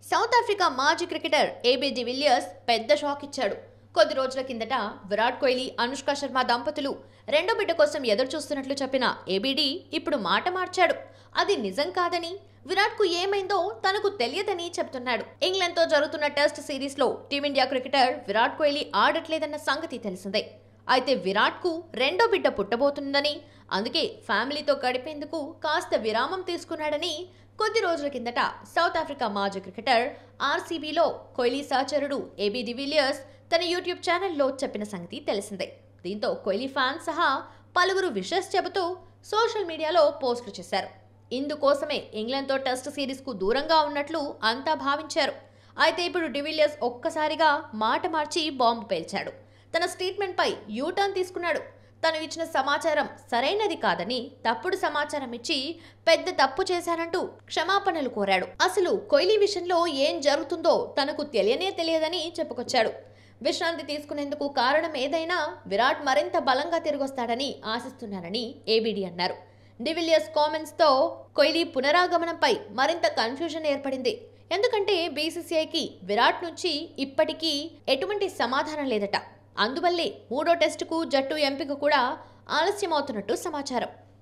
South Africa మాజీ cricketer AB de Villiers పెద్ద shock ఇచ్చాడు. కొద్ది రోజుల కిందట విరాట్ కోహ్లీ, అనుష్క శర్మ దంపతులు రెండో బిడ్డ కోసం ఎదురు చూస్తున్నట్లు చెప్పిన ఏబీడీ ఇప్పుడు మాట మార్చాడు. అది నిజం కాదని, విరాట్కు ఏమైందో తనకు తెలియదని చెప్తున్నాడు. ఇంగ్లాండ్తో జరుగుతున్న టెస్ట్ సిరీస్లో టీమిండియా క్రికెటర్ విరాట్ కోహ్లీ ఆడట్లేదన్న సంగతి తెలిసిందే. అయితే విరాట్కు రెండో బిడ్డ పుట్టబోతుందని, అందుకే ఫ్యామిలీతో గడిపేందుకు కాస్త విరామం తీసుకున్నాడని కొద్ది రోజుల కిందట సౌత్ ఆఫ్రికా మాజీ క్రికెటర్ ఆర్సీబీలో కోహ్లీ సహచరుడు ఏబీ డివిలియర్స్ తన యూట్యూబ్ ఛానల్లో చెప్పిన సంగతి తెలిసిందే. దీంతో కోహ్లీ ఫ్యాన్స్ సహా పలువురు విషెస్ చెబుతూ సోషల్ మీడియాలో పోస్టులు చేశారు. ఇందుకోసమే ఇంగ్లాండ్తో టెస్ట్ సిరీస్కు దూరంగా ఉన్నట్లు అంతా భావించారు. అయితే ఇప్పుడు డివిలియర్స్ ఒక్కసారిగా మాట మార్చి బాంబు పేల్చాడు. తన స్టేట్మెంట్పై యూటర్న్ తీసుకున్నాడు. తను ఇచ్చిన సమాచారం సరైనది కాదని, తప్పుడు సమాచారం ఇచ్చి పెద్ద తప్పు చేశానంటూ క్షమాపణలు కోరాడు. అసలు కోహ్లీ విషయంలో ఏం జరుగుతుందో తనకు తెలియదని చెప్పుకొచ్చాడు. విశ్రాంతి తీసుకునేందుకు కారణం ఏదైనా విరాట్ మరింత బలంగా తిరిగొస్తాడని ఆశిస్తున్నానని ఏబీడీ అన్నారు. డివిలియర్స్ కామెంట్స్తో కోహ్లీ పునరాగమనంపై మరింత కన్ఫ్యూజన్ ఏర్పడింది. ఎందుకంటే బీసీసీఐకి విరాట్ నుంచి ఇప్పటికీ ఎటువంటి సమాధానం లేదట. అందువల్లే మూడో టెస్టుకు జట్టు ఎంపిక కూడా ఆలస్యమవుతున్నట్టు సమాచారం.